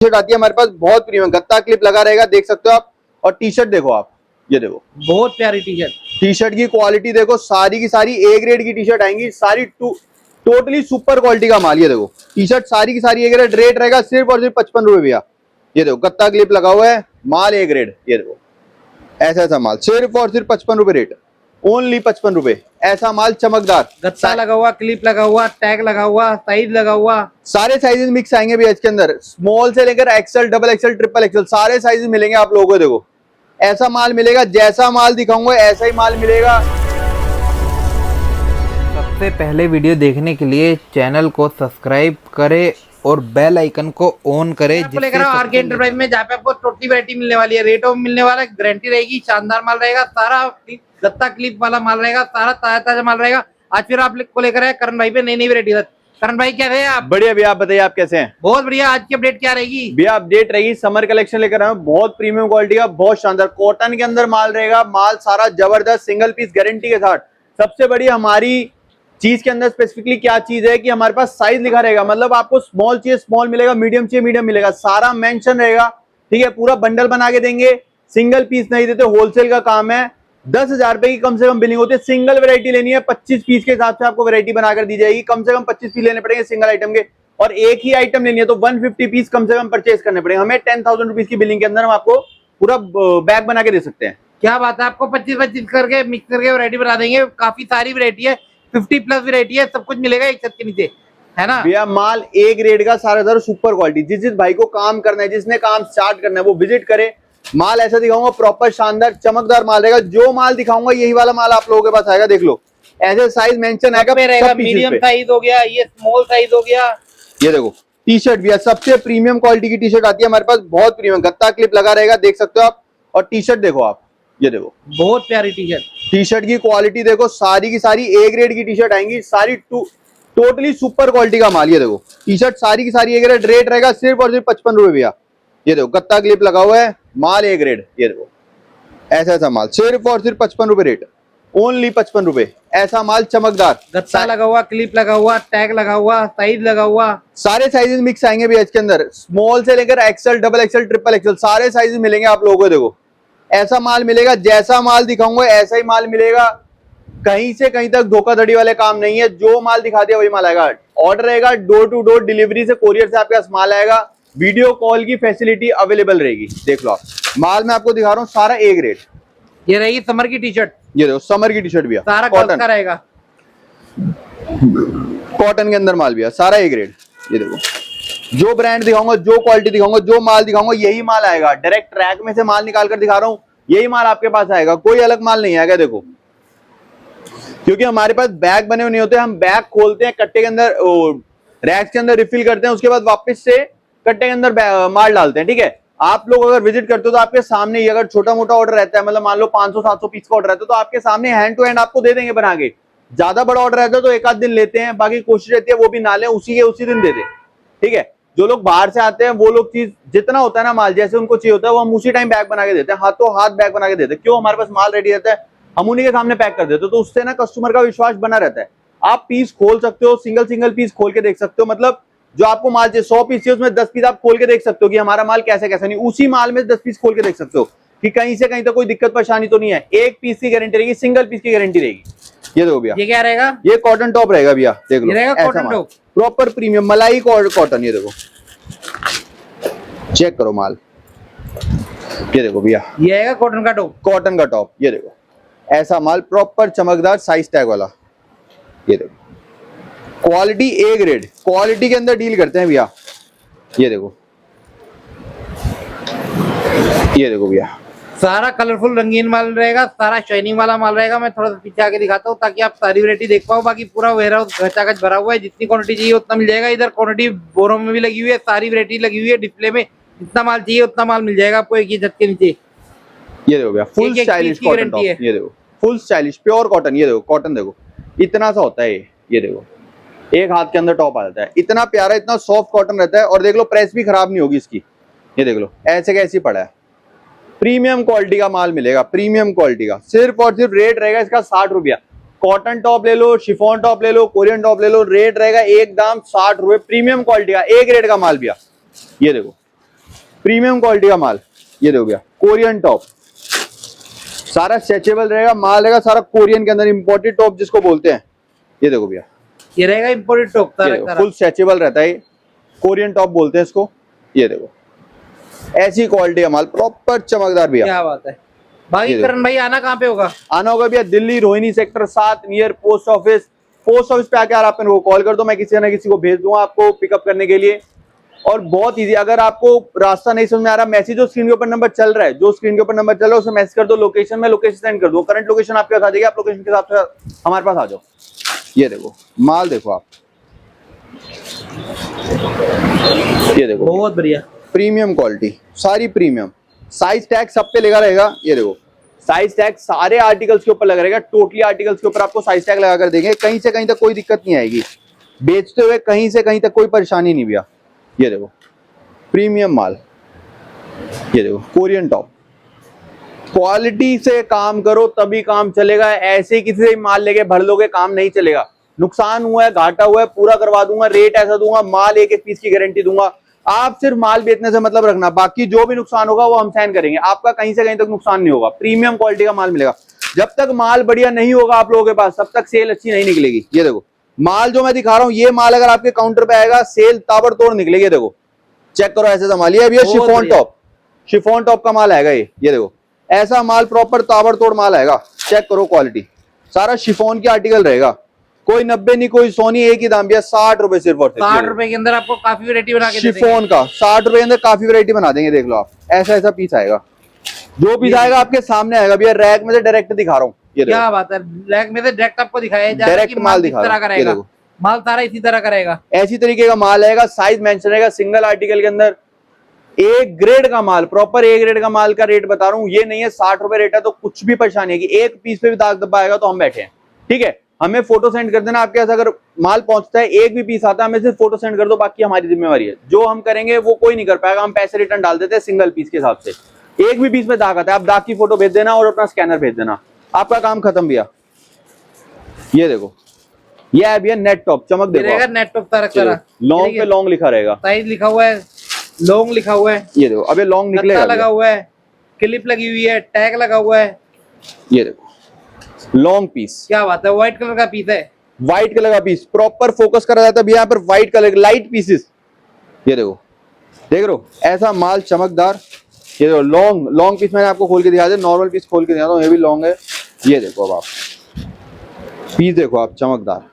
Shirt आती है हमारे पास बहुत प्रीमियम, गत्ता क्लिप लगा रहेगा, देख सकते हो आप। और टी शर्ट देखो आप, ये देखो बहुत प्यारी टी शर्ट। टी शर्ट की क्वालिटी देखो, सारी की सारी ए ग्रेड की टी शर्ट आएंगी, सारी टोटली सुपर क्वालिटी का माल। ये देखो टी शर्ट सारी की सारी ए ग्रेड, रेट रहेगा सिर्फ और सिर्फ 55 रुपए भैया। ये देखो गत्ता क्लिप लगा हुआ है, माल ए ग्रेड। ये देखो ऐसा ऐसा माल सिर्फ और सिर्फ 55 रुपए रेट, ओनली 55 रुपए। ऐसा माल चमकदार, गत्ता लगा हुआ, क्लिप लगा हुआ, टैग लगा हुआ, साइज लगा हुआ, सारे साइजेस मिक्स आएंगे भैया इसके अंदर, स्मॉल से लेकर XL, double XL, triple XL, सारे साइजेस मिलेंगे आप लोगों को। देखो ऐसा माल मिलेगा, जैसा माल दिखाऊंगा ऐसा ही माल मिलेगा। सबसे पहले वीडियो देखने के लिए चैनल को सब्सक्राइब करें और बेल आइकन को ऑन करें। आपको लेकर आरके एंटरप्राइज में, जहाँ पे आपको टोटली वैरायटी मिलने वाली है, रेट मिलने वाला है, गारंटी रहेगी, शानदार माल रहेगा, सारा गत्ता क्लिप वाला माल रहेगा, सारा ताजा ताजा माल रहेगा। आज फिर आपको लेकर आए करण भाई पे नई नई वैरायटी। करण भाई कैसे हैं आप? बढ़िया भैया, आप बताइए आप कैसे हैं? बहुत बढ़िया। आज की अपडेट क्या रहेगी भैया? अपडेट रहेगी समर कलेक्शन लेकर आए हैं, बहुत प्रीमियम क्वालिटी का, बहुत शानदार कॉटन के अंदर माल रहेगा, माल सारा जबरदस्त सिंगल पीस गारंटी के साथ। सबसे बड़ी हमारी चीज के अंदर स्पेसिफिकली क्या चीज है कि हमारे पास साइज लिखा रहेगा, मतलब आपको स्मॉल चाहिए स्मॉल मिलेगा, मीडियम चाहिए मीडियम मिलेगा, सारा मेंशन रहेगा। ठीक है, पूरा बंडल बना के देंगे, सिंगल पीस नहीं देते, होलसेल का काम है। 10,000 रुपए की कम से कम बिलिंग होती है। सिंगल वैरायटी लेनी है 25 पीस के हिसाब से आपको वैरायटी बनाकर दी जाएगी, कम से कम 25 पीस लेने पड़ेंगे सिंगल आइटम के। और एक ही आइटम लेनी है तो 150 पीस कम से कम परचेज करने पड़ेंगे हमें। 10,000 रुपीज की बिलिंग के अंदर हम आपको पूरा बैग बना के दे सकते हैं। क्या बात है, आपको 25-25 करके मिक्स करके वैरायटी बना देंगे। काफी सारी वैरायटी है, 50 प्लस वैरायटी है, सब कुछ मिलेगा एक छत के नीचे, है ना भैया? माल ए ग्रेड का, सारा सारा सुपर क्वालिटी। जिस भाई को काम करना है, जिसने काम स्टार्ट करना है, वो विजिट करे। माल ऐसा दिखाऊंगा, प्रॉपर शानदार चमकदार माल रहेगा। जो माल दिखाऊंगा यही वाला माल आप लोगों के पास आएगा। देख लो ऐसे साइज मेंशन आएगा, मीडियम साइज हो गया, ये स्मॉल साइज हो गया। ये देखो टी शर्ट भैया, सबसे प्रीमियम क्वालिटी की टी शर्ट आती है हमारे पास, बहुत प्रीमियम, गत्ता क्लिप लगा रहेगा, देख सकते हो आप। और टी शर्ट देखो आप, ये देखो बहुत प्यारी टी शर्ट। टी शर्ट की क्वालिटी देखो, सारी की सारी ए ग्रेड की टी शर्ट आएंगी, सारी टोटली सुपर क्वालिटी का माल। ये देखो टी शर्ट सारी की सारी ए ग्रेड, रेट रहेगा सिर्फ और सिर्फ 55 रुपए भैया। ये देखो गत्ता क्लिप लगा हुआ है, माल ए ग्रेड। ये देखो ऐसा ऐसा माल सिर्फ और सिर्फ 55 रुपए रेट, ओनली 55 रुपए। ऐसा माल चमकदार, गत्ता लगा हुआ, क्लिप लगा हुआ, टैग लगा हुआ, साइज लगा हुआ, सारे साइजेस मिक्स आएंगे भैया इसके अंदर, स्मॉल से लेकर XL, double XL, triple XL, सारे साइजेस मिलेंगे आप लोगों को। देखो ऐसा माल मिलेगा, जैसा माल दिखाऊंगा ऐसा ही माल मिलेगा, कहीं से कहीं तक धोखाधड़ी वाले काम नहीं है। जो माल दिखा दिया वही माल आएगा। ऑर्डर रहेगा डोर टू डोर डिलीवरी से, कोरियर से आपके पास माल आएगा। वीडियो कॉल की फैसिलिटी अवेलेबल रहेगी। देख लो आप, माल मैं आपको दिखा रहा हूँ सारा ए ग्रेड। ये रही समर की टी शर्ट, ये देखो समर की टी शर्ट भैया, सारा कॉटन का रहेगा, कॉटन के अंदर माल भैया, सारा ए ग्रेड। ये देखो जो ब्रांड दिखाऊंगा, जो क्वालिटी दिखाऊंगा, जो माल दिखाऊंगा यही माल आएगा। डायरेक्ट ट्रैक में से माल निकाल कर दिखा रहा हूँ, यही माल आपके पास आएगा, कोई अलग माल नहीं आएगा। देखो क्योंकि हमारे पास बैग बने हुए नहीं होते, हम बैग खोलते हैं, कट्टे के अंदर रैक्स के अंदर रिफिल करते हैं, उसके बाद वापस से कट्टे के अंदर माल डालते हैं। ठीक है, आप लोग अगर विजिट करते हो तो आपके सामने ही, अगर छोटा मोटा ऑर्डर रहता है, मतलब मान लो 500-700 पीस का ऑर्डर रहता है, तो आपके सामने हैंड टू हैंड आपको दे देंगे बना के। ज्यादा बड़ा ऑर्डर रहता है तो एक आध दिन लेते हैं, बाकी कोशिश रहती है वो भी ना लें, उसी के उसी दिन दे दें। ठीक है, जो लोग बाहर से आते हैं वो लोग चीज जितना होता है ना, माल जैसे उनको चाहिए होता है, वो हम उसी टाइम बैग बना के देते हैं, हाथों हाथ बैग बना के देते हैं। क्यों? हमारे पास माल रेडी रहता है, हम उन्हीं के सामने पैक कर देते हैं, तो उससे ना कस्टमर का विश्वास बना रहता है। आप पीस खोल सकते हो, सिंगल सिंगल पीस खोल के देख सकते हो, मतलब जो आपको माल चाहिए 100 पीस चाहिए, उसमें 10 पीस आप खोल के देख सकते हो कि हमारा माल कैसे कैसा नहीं। उसी माल में 10 पीस खोल के देख सकते हो कि कहीं से कहीं तक कोई दिक्कत परेशानी तो नहीं है। एक पीस की गारंटी रहेगी, सिंगल पीस की गारंटी रहेगी। ये देखो भैया, ये क्या रहेगा? ये कॉटन टॉप रहेगा भैया, देख लो कॉटन टॉप, प्रॉपर प्रीमियम मलाई कॉटन। ये देखो चेक करो माल, ये देखो भैया, ये आएगा कॉटन का टॉप, कॉटन का टॉप। ये देखो ऐसा माल प्रॉपर चमकदार साइज टैग वाला। ये देखो क्वालिटी ए ग्रेड, क्वालिटी के अंदर डील करते हैं भैया। ये देखो, ये देखो भैया, सारा कलरफुल रंगीन माल रहेगा, सारा शाइनिंग वाला माल रहेगा। मैं थोड़ा सा पीछे आके दिखाता हूँ ताकि आप सारी वैरायटी देख पाओ। बाकी पूरा वेयरहाउस खचाखच भरा हुआ है, जितनी क्वांटिटी चाहिए उतना मिल जाएगा। इधर क्वांटिटी बोरों में भी लगी हुई है, सारी वैरायटी लगी हुई है डिस्प्ले में, जितना माल चाहिए उतना माल मिल जाएगा आपको एक ही छत के नीचे। ये देखो भैया, फुल स्टाइलिश कॉटन टॉप। ये देखो फुल स्टाइलिश प्योर कॉटन। ये देखो कॉटन देखो इतना सा होता है ये देखो एक हाथ के अंदर टॉप आ जाता है, इतना प्यारा, इतना सॉफ्ट कॉटन रहता है। और देख लो प्रेस भी खराब नहीं होगी इसकी। ये देख लो ऐसे कैसी पड़ा है, प्रीमियम क्वालिटी का माल मिलेगा, प्रीमियम क्वालिटी का। सिर्फ और सिर्फ रेट रहेगा इसका 60 रुपया। कॉटन टॉप ले लो, शिफॉन टॉप ले लो, कोरियन टॉप ले लो, रेट रहेगा एकदम 60 रुपए। प्रीमियम क्वालिटी का ए ग्रेड का माल भैया। ये देखो प्रीमियम क्वालिटी का माल, ये देखो भैया कोरियन टॉप, सारा स्ट्रेचेबल रहेगा माल रहेगा, सारा कोरियन के अंदर इंपोर्टेड टॉप जिसको बोलते हैं। ये देखो भैया ये रहेगा इम्पोर्टेड टॉप, फुल स्ट्रेचेबल रहता है, कोरियन टॉप बोलते हैं इसको। ये देखो ऐसी क्वालिटी का माल, प्रॉपर चमकदार भैया। क्या बात है। बाकी करण भाई आना कहाँ पे होगा? आना होगा भैया Delhi Rohini sector 7 near post office. Post office पे आके यार आप मेरे को कॉल कर दो, मैं किसी ना किसी को भेज दूंगा आपको पिकअप करने के लिए। और बहुत इजी, अगर आपको रास्ता नहीं समझ में आ रहा, मैसेज जो स्क्रीन के ऊपर नंबर चल रहा है, जो स्क्रीन के ऊपर नंबर चल रहा है उसे मैसेज कर दो, लोकेशन में लोकेशन सेंड कर दो, करंट लोकेशन आपके पास आ जाएगी, आप लोकेशन के हिसाब से हमारे पास आ जाओ। ये देखो माल देखो आप, ये देखो बहुत बढ़िया प्रीमियम क्वालिटी, सारी प्रीमियम, साइज टैग सब पे लगा रहेगा। ये देखो साइज टैग सारे आर्टिकल्स के ऊपर लगा रहेगा, टोटली आर्टिकल्स के ऊपर आपको साइज टैग लगा कर देंगे, कहीं से कहीं तक कोई दिक्कत नहीं आएगी, बेचते हुए कहीं से कहीं तक कोई परेशानी नहीं भैया। ये देखो प्रीमियम माल, ये देखो कोरियन टॉप, क्वालिटी से काम करो तभी काम चलेगा, ऐसे ही किसी से माल लेके भर लोगे काम नहीं चलेगा। नुकसान हुआ है घाटा हुआ है पूरा करवा दूंगा, रेट ऐसा दूंगा, माल एक एक पीस की गारंटी दूंगा, आप सिर्फ माल बेचने से मतलब रखना, बाकी जो भी नुकसान होगा वो हम सहन करेंगे, आपका कहीं से कहीं तक नुकसान नहीं होगा। प्रीमियम क्वालिटी का माल मिलेगा, जब तक माल बढ़िया नहीं होगा आप लोगों के पास तब तक सेल अच्छी नहीं निकलेगी। ये देखो माल जो मैं दिखा रहा हूँ, ये माल अगर आपके काउंटर पे आएगा सेल ताबड़तोड़ निकलेगी। देखो चेक करो ऐसे संभाल, ये अभी शिफॉन टॉप, शिफॉन टॉप का माल आएगा ये देखो ऐसा माल प्रॉपर ताबड़तोड़ माल आएगा, चेक करो क्वालिटी, सारा शिफॉन की आर्टिकल रहेगा, कोई 90 नहीं कोई 100 नहीं, एक ही दाम भैया 60 रुपए सिर्फ। 60 रुपए के अंदर आपको काफी वैरायटी बना के शिफॉन का 60 रुपए के अंदर काफी वैरायटी बना देंगे, देख लो आप ऐसा ऐसा पीस आएगा, जो पीस आएगा आपके सामने आएगा भैया, रैक में से डायरेक्ट दिखा रहा हूँ। ये क्या बात है, रैक में से डायरेक्ट आपको दिखाया जा रहा है, डायरेक्ट माल दिखा रहा है, ये देखो माल सारा इसी तरह करेगा, ऐसी तरीके का माल आएगा, साइज मेंशन रहेगा सिंगल आर्टिकल के अंदर, एक ग्रेड का माल, प्रॉपर ए ग्रेड का माल का रेट बता रहा हूँ, ये नहीं है 60 रुपए रेट है तो कुछ भी परेशानी है कि एक पीस पे भी दाग धब्बा आएगा तो हम बैठे हैं, ठीक है। हमें फोटो सेंड कर देना, आपके पास अगर माल पहुंचता है एक भी पीस आता है हमें सिर्फ फोटो सेंड कर दो, बाकी हमारी जिम्मेवारी है, जो हम करेंगे वो कोई नहीं कर पाएगा, हम पैसे रिटर्न डाल देते हैं सिंगल पीस के हिसाब से। एक भी पीस में दाग आता है, आप दाग की फोटो भेज देना और अपना स्कैनर भेज देना, आपका काम खत्म भैया। ये देखो ये है भैया नेट टॉप, चमक देखो नेट टॉप तरह लॉन्ग पे लॉन्ग लिखा रहेगा, साइज लिखा हुआ है, लॉन्ग लिखा हुआ है, ये देखो अबे लॉन्ग निकलेगा, लगा हुआ है, क्लिप लगी हुई है, टैग लगा हुआ है, ये देखो लॉन्ग पीस। क्या बात है, व्हाइट कलर का पीस है, व्हाइट कलर का पीस प्रॉपर फोकस करा जाता है भैया यहाँ पर, व्हाइट कलर लाइट पीसेस। ये देखो देख रहे हो ऐसा माल चमकदार, ये देखो लॉन्ग लॉन्ग पीस मैंने आपको खोल के दिखा दिया, नॉर्मल पीस खोल के दिखाता हूँ, ये भी लॉन्ग है। ये देखो अब आप पीस देखो आप चमकदार,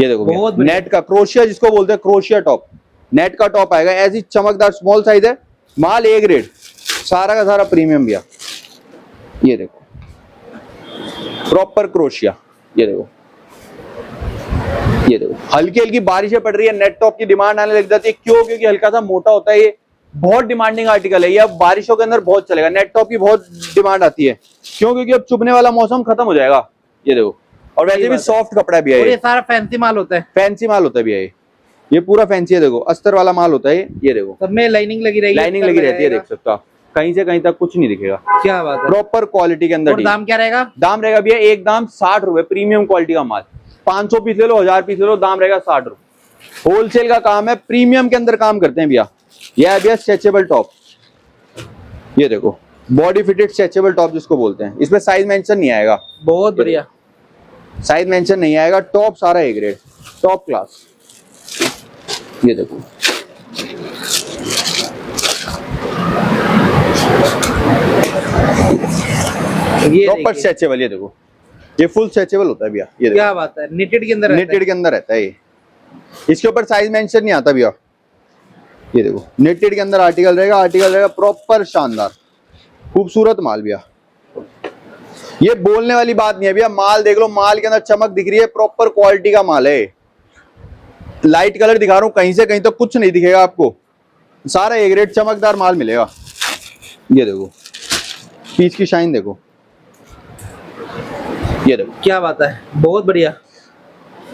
ये देखो नेट का क्रोशिया जिसको बोलते हैं, क्रोशिया टॉप, नेट का टॉप आएगा, ऐसी चमकदार स्मॉल साइज है, माल ए ग्रेड, सारा का सारा प्रीमियम भैया। ये देखो प्रॉपर क्रोशिया, ये देखो ये देखो हल्की हल्की बारिशें पड़ रही है, नेट टॉप की डिमांड आने लग जाती है, क्यों? क्योंकि हल्का सा मोटा होता है, ये बहुत डिमांडिंग आर्टिकल है, ये अब बारिशों के अंदर बहुत चलेगा, नेट टॉप की बहुत डिमांड आती है, क्यों? क्योंकि अब चुभने वाला मौसम खत्म हो जाएगा। ये देखो और वैसे भी सॉफ्ट कपड़ा भी है, ये सारा फैंसी माल होता है, फैंसी माल होता है भैया, ये पूरा फैंसी है, देखो अस्तर वाला माल होता है ये देखो सब में लाइनिंग लगी रहेगी, लाइनिंग लगी रहती है, देख सकते हो आप, कहीं से कहीं तक कुछ नहीं दिखेगा। क्या बात है, प्रॉपर क्वालिटी के अंदर। और दाम क्या रहेगा? दाम रहेगा भैया एक दाम 60 रुपए, प्रीमियम क्वालिटी का माल, 500 पीस ले लो 1000 पीस ले लो, दाम रहेगा 60 रुपए। होलसेल का काम है, प्रीमियम के अंदर काम करते हैं भैया। यह है भैया स्ट्रेचेबल टॉप, ये देखो बॉडी फिटेड स्ट्रेचेबल टॉप जिसको बोलते हैं, इसमें साइज मेंशन नहीं आएगा, बहुत बढ़िया साइज मेंशन नहीं आएगा, टॉप सारा ए ग्रेड टॉप क्लास। ये देखो ये प्रॉपर स्ट्रेचेबल, ये देखो ये फुल स्ट्रेचेबल होता है भैया, ये क्या बात है, निटेड के अंदर, निटेड के अंदर रहता है ये, इसके ऊपर साइज मेंशन नहीं आता भैया। ये देखो निटेड के अंदर आर्टिकल रहेगा प्रॉपर शानदार खूबसूरत माल भैया, ये बोलने वाली बात नहीं है भैया, माल देख लो, माल के अंदर चमक दिख रही है, प्रॉपर क्वालिटी का माल है, लाइट कलर दिखा रहा हूं, कहीं से कहीं तो कुछ नहीं दिखेगा आपको, सारा ए ग्रेड चमकदार माल मिलेगा। ये देखो पीच की शाइन देखो, ये देखो क्या बात है, बहुत बढ़िया।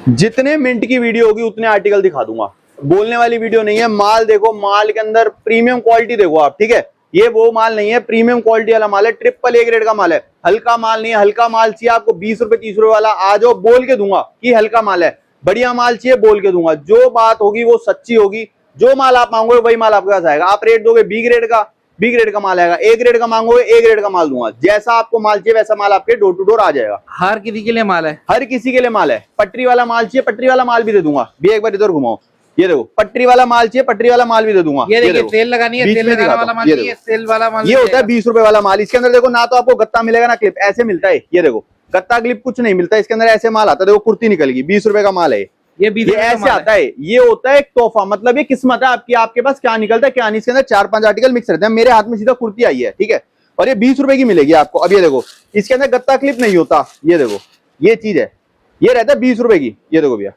जितने मिनट की वीडियो होगी उतने आर्टिकल दिखा दूंगा, बोलने वाली वीडियो नहीं है। माल देखो, माल के अंदर प्रीमियम क्वालिटी देखो आप, ठीक है, ये वो माल नहीं है, प्रीमियम क्वालिटी वाला माल है, ट्रिपल ए ग्रेड का माल है, हल्का माल नहीं है। हल्का माल चाहिए आपको 20 रुपए 30 रुपए वाला, आ जाओ, बोल के दूंगा कि हल्का माल है, बढ़िया माल चाहिए बोल के दूंगा, जो बात होगी वो सच्ची होगी, जो माल आप मांगोगे वही माल आपके पास आएगा। आप रेट दोगे बी ग्रेड का माल आएगा, ए ग्रेड का मांगोगे ए ग्रेड का माल दूंगा। जैसा आपको माल चाहिए वैसा माल आपके डोर टू डोर आ जाएगा। हर किसी के लिए माल है, हर किसी के लिए माल है। पटरी वाला माल चाहिए, पटरी वाला माल भी दे दूंगा। भी एक बार इधर घुमाओ, ये देखो पटरी वाला माल चाहिए, पटरी वाला माल भी दे दूंगा। ये देखिए सेल लगानी है, सेल लगाने वाला माल चाहिए, सेल वाला माल ये होता है 20 रुपए वाला माल। इसके अंदर देखो ना तो आपको गत्ता मिलेगा ना क्लिप, ऐसे मिलता है। ये देखो गत्ता क्लिप कुछ नहीं मिलता इसके अंदर, ऐसे माल आता है। देखो कुर्ती निकलेगी, 20 रुपए का माल है ये 20 ये ऐसे आता है। ये होता है एक तोहफा, मतलब ये किस्मत है आपकी, आपके पास क्या निकलता है क्या नहीं। इसके अंदर 4-5 आर्टिकल मिक्स रहते हैं। मेरे हाथ में सीधा कुर्ती आई है, ठीक है, और ये 20 रुपए की मिलेगी आपको। अब ये देखो इसके अंदर गत्ता क्लिप नहीं होता। ये देखो ये चीज है, ये रहता है 20 रुपए की। ये देखो भैया,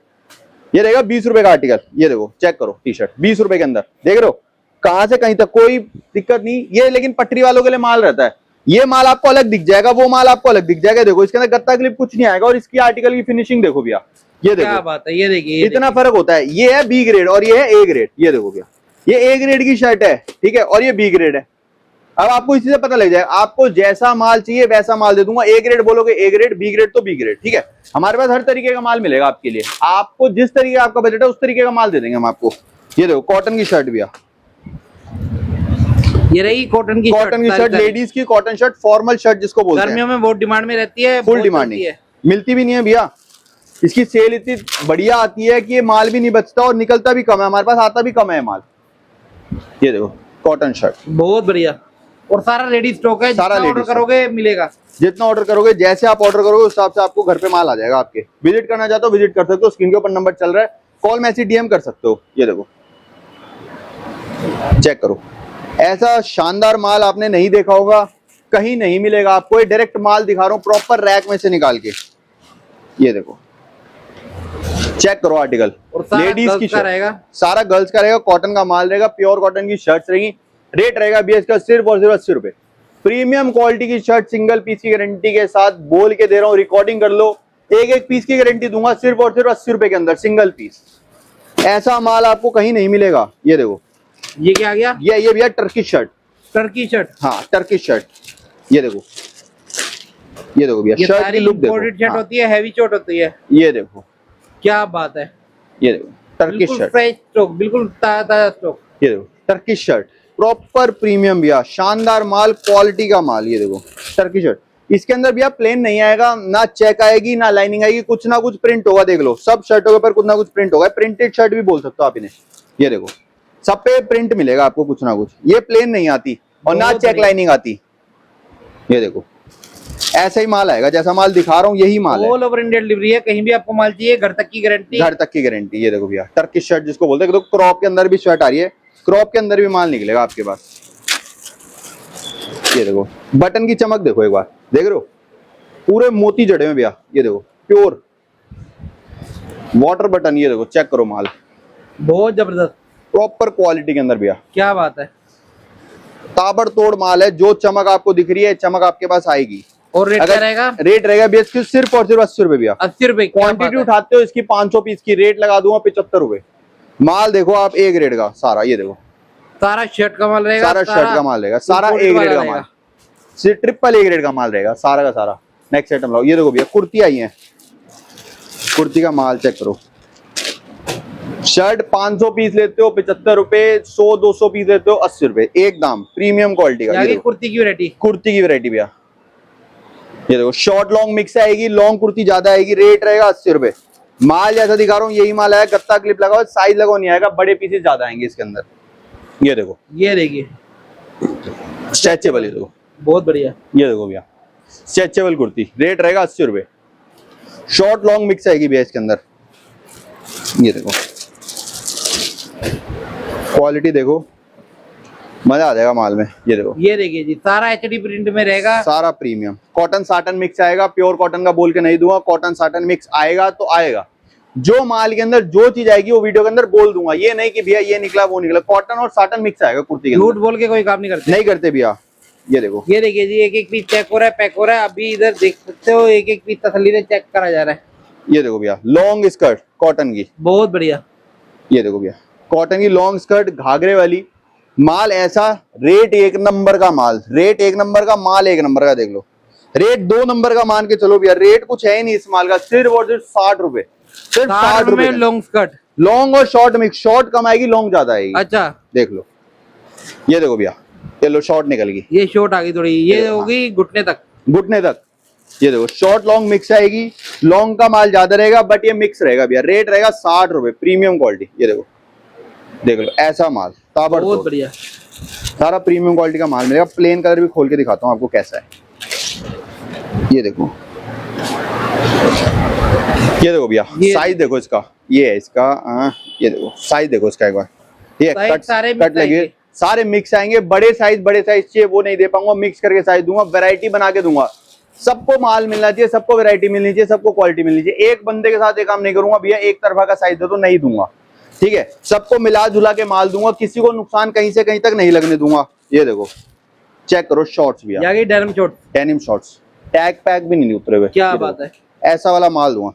ये रहेगा 20 रुपए का आर्टिकल। ये देखो चेक करो, टी शर्ट 20 रुपए के अंदर, देख रहे हो कहां से कहीं तक कोई दिक्कत नहीं। ये लेकिन पटरी वालों के लिए माल रहता है। ये माल आपको अलग दिख जाएगा, वो माल आपको अलग दिख जाएगा। देखो इसके अंदर गत्ता क्लिप कुछ नहीं आएगा, और इसकी आर्टिकल की फिनिशिंग देखो भैया। ये देखो क्या बात है, ये देखिए इतना फर्क होता है। ये है बी ग्रेड और ये है ए ग्रेड। ये देखो भैया, ये ए ग्रेड की शर्ट है, ठीक है, और ये बी ग्रेड है। अब आपको इसी से पता लग जाए, आपको जैसा माल चाहिए वैसा माल दे दूंगा। ए ग्रेड बोलोगे ए ग्रेड, बी ग्रेड तो बी ग्रेड, ठीक है। हमारे पास हर तरीके का माल मिलेगा आपके लिए। आपको जिस तरीके का आपका बजट है उस तरीके का माल दे देंगे हम आपको। ये देखो कॉटन की शर्ट भैया, ये रही कॉटन की शर्ट, लेडीज की कॉटन शर्ट, फॉर्मल शर्ट जिसको बोलते हैं। गर्मियों में बहुत डिमांड में रहती है, फुल डिमांडिंग है, मिलती भी नहीं है भैया। इसकी सेल इतनी बढ़िया आती है कि ये माल भी नहीं बचता और निकलता भी कम है, हमारे पास आता भी कम है माल। ये देखो कॉटन शर्ट बहुत बढ़िया, और सारा रेडी स्टॉक है। सारा जितना ऑर्डर करोगे मिलेगा, जितना ऑर्डर करोगे, जैसे आप ऑर्डर करोगे उस हिसाब से आपको घर पे माल आ जाएगा आपके। विजिट करना चाहते हो विजिट कर सकते हो, स्क्रीन के ऊपर नंबर चल रहा है, कॉल मैसेज डीएम कर सकते हो। ये देखो चेक करो, ऐसा शानदार माल आपने नहीं देखा होगा, कहीं नहीं मिलेगा आपको। ये डायरेक्ट माल दिखा रहा हूँ प्रॉपर रैक में से निकाल के। ये देखो चेक करो आर्टिकल, लेडीज की शर्ट रहेगा, सारा गर्ल्स का रहेगा, कॉटन का माल रहेगा, प्योर कॉटन की शर्ट्स रहेगी। रेट रहेगा बीएस का सिर्फ और सिर्फ 80 रुपए। प्रीमियम क्वालिटी की शर्ट सिंगल पीस की गारंटी के साथ, बोल के दे रहा हूँ, रिकॉर्डिंग कर लो। एक पीस की गारंटी दूंगा सिर्फ और सिर्फ 80 रुपए के अंदर, सिंगल पीस। ऐसा माल आपको कहीं नहीं मिलेगा। ये देखो ये क्या आ गया, ये भैया टर्किश शर्ट, टर्की शर्ट, हाँ टर्किश शर्ट। ये देखो भैया शर्ट की लुक देखो, शर्ट होती है, हैवी शर्ट होती है। ये देखो क्या बात है, ये देखो टर्किश शर्ट, फ्रेश स्टॉक, बिल्कुल ताजा स्टॉक। ये देखो टर्किश शर्ट, प्रॉपर प्रीमियम भैया, शानदार माल, क्वालिटी का माल। ये देखो टर्किश शर्ट, इसके अंदर भैया प्लेन नहीं आएगा, ना चेक आएगी ना लाइनिंग आएगी, कुछ ना कुछ प्रिंट होगा। देख लो सब शर्टों के ऊपर कुछ ना कुछ प्रिंट होगा, प्रिंटेड शर्ट भी बोल सकते हो आप इन्हें। ये देखो सब पे प्रिंट मिलेगा आपको कुछ ना कुछ, ये प्लेन नहीं आती और ना चेक लाइनिंग आती। ये देखो ऐसा ही माल आएगा, जैसा माल दिखा रहा हूँ यही माल है। ऑल ओवर इंडिया डिलीवरी है, कहीं भी आपको माल चाहिए, घर तक की गारंटी, घर तक की गारंटी। ये देखो भैया टर्किश शर्ट जिसको बोलते हैं, तो क्रॉप के अंदर भी शर्ट आ रही है, क्रॉप के अंदर भी माल निकलेगा आपके पास। ये देखो बटन की चमक देखो एक बार, देख रहे हो पूरे मोती जड़े में भैया। ये देखो प्योर वाटर बटन। ये देखो चेक करो माल, बहुत जबरदस्त प्रॉपर क्वालिटी के अंदर भैया। क्या बात है, ताबड़तोड़ माल है, जो चमक आपको दिख रही है चमक आपके पास आएगी। और रेट क्या रहेगा, रेट रहेगा भैया इसकी सिर्फ और सिर्फ 80 रुपए भैया। 80 रुपए। क्वांटिटी उठाते हो इसकी 500 पीस की, रेट लगा दूंगा 75 रुपए। माल देखो आप ए ग्रेड का सारा, ये देखो सारा शर्ट का माल रहेगा, सारा शर्ट का माल रहेगा, सारा ए ग्रेड का माल, सिर्फ ट्रिपल ए ग्रेड का माल रहेगा सारा का सारा। नेक्स्ट आइटम लाओ। ये देखो भैया कुर्ती आई है, कुर्ती का माल चेक करो। शर्ट 500 पीस लेते हो 75 रुपए, 100-200 पीस लेते हो 80 रुपए, एक दाम, प्रीमियम क्वालिटी का। ये कुर्ती की वैरायटी, कुर्ती की वैरायटी भैया। ये देखो शॉर्ट लॉन्ग मिक्स आएगी, लॉन्ग कुर्ती ज्यादा आएगी, रेट रहेगा 80 रुपए। माल जैसा दिखा रहा हूँ यही माल आएगा, गत्ता क्लिप लगा हुआ, साइज लगा नहीं आएगा, बड़े पीसेस ज्यादा आएंगे इसके अंदर। ये देखो, ये देखिए स्ट्रेचेबल, ये देखो बहुत बढ़िया। ये देखो भैया स्ट्रेचेबल कुर्ती, रेट रहेगा 80 रुपए। शॉर्ट लॉन्ग मिक्स आएगी भैया इसके अंदर। ये देखो क्वालिटी देखो, मजा आ जाएगा माल में। ये देखो, ये देखिए जी सारा एचडी प्रिंट में रहेगा, सारा प्रीमियम कॉटन साटन मिक्स आएगा। प्योर कॉटन का बोल के नहीं दूंगा, कॉटन साटन मिक्स आएगा तो आएगा। जो माल के अंदर जो चीज आएगी वो वीडियो के अंदर बोल दूंगा, ये नहीं कि भैया ये निकला वो निकला। कॉटन और साटन मिक्स आएगा कुर्ती के अंदर, झूठ बोल के कोई काम नहीं करते, नहीं करते भैया। ये देखो, ये देखिए जी एक एक पीस चेक हो रहा है, पैक हो रहा है, अभी इधर देख सकते हो एक एक पीस तसल्ली से चेक करा जा रहा है। ये देखो भैया लॉन्ग स्कर्ट कॉटन की, बहुत बढ़िया। ये देखो भैया कॉटन की लॉन्ग स्कर्ट घाघरे वाली, माल ऐसा, रेट एक नंबर का माल, रेट एक नंबर का माल, एक नंबर का। देख लो रेट 2 नंबर का मान के चलो भैया, रेट कुछ है ही नहीं इस माल का, सिर्फ और सिर्फ 60 रुपए, सिर्फ 60 रुपए। लॉन्ग स्कर्ट लॉन्ग और शॉर्ट मिक्स, शॉर्ट कम आएगी, लॉन्ग ज्यादा आएगी। अच्छा, देख लो, ये देखो भैया, ये लो शॉर्ट निकल गई, ये शॉर्ट आ गई थोड़ी, ये होगी घुटने तक, घुटने तक। ये देखो शॉर्ट लॉन्ग मिक्स आएगी, लॉन्ग का माल ज्यादा रहेगा बट ये मिक्स रहेगा भैया। रेट रहेगा 60 रुपए, प्रीमियम क्वालिटी। ये देखो, देख लो ऐसा माल ताबड़ बहुत बढ़िया। सारा प्रीमियम क्वालिटी का माल मिलेगा। प्लेन कलर भी खोल के दिखाता हूँ आपको कैसा है। ये देखो, ये देखो भैया, साइज देखो इसका, ये है इसका, ये देखो साइज देखो इसका एक बार, ये कट लगे, सारे मिक्स आएंगे। बड़े साइज चाहिए वो नहीं दे पाऊंगा, मिक्स करके साइज दूंगा, वैरायटी बना के दूंगा। सबको माल मिलना चाहिए, सबको वैरायटी मिलनी चाहिए, सबको क्वालिटी मिलनी चाहिए। एक बंदे के साथ ये काम नहीं करूंगा भैया, एक तरफा का साइज दे तो नहीं दूंगा, ठीक है। सबको मिला जुला के माल दूंगा, किसी को नुकसान कहीं से कहीं तक नहीं लगने दूंगा। ये देखो चेक करो शॉर्ट्स भैया, denim short, denim shorts, tag pack भी नहीं उतरे हुए, क्या बात है। ऐसा वाला माल दूंगा।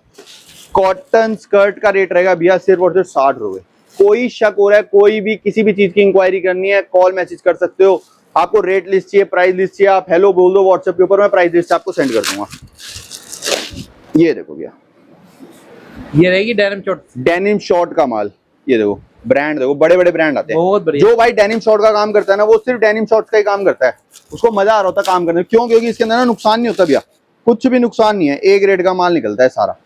कॉटन स्कर्ट का रेट रहेगा भैया सिर्फ और सिर्फ 60 रुपए। कोई शक हो रहा है, कोई भी किसी भी चीज की इंक्वायरी करनी है, कॉल मैसेज कर सकते हो। आपको रेट लिस्ट चाहिए, प्राइस लिस्ट चाहिए, आप हेलो बोल दो व्हाट्सएप के ऊपर, मैं प्राइस लिस्ट आपको सेंड कर दूंगा। ये देखो भैया, ये रहेगी डेनिम शॉर्ट, डेनिम शॉर्ट का माल। ये देखो ब्रांड देखो, बड़े बड़े ब्रांड आते हैं। बहुत बढ़िया। जो भाई डेनिम शॉर्ट का काम करता है ना, वो सिर्फ डेनिम शॉर्ट्स का ही काम करता है, उसको मजा आ रहा होता है काम करने में। क्यों? क्योंकि इसके अंदर ना नुकसान नहीं होता भैया, कुछ भी नुकसान नहीं है, ए ग्रेड का माल निकलता है सारा।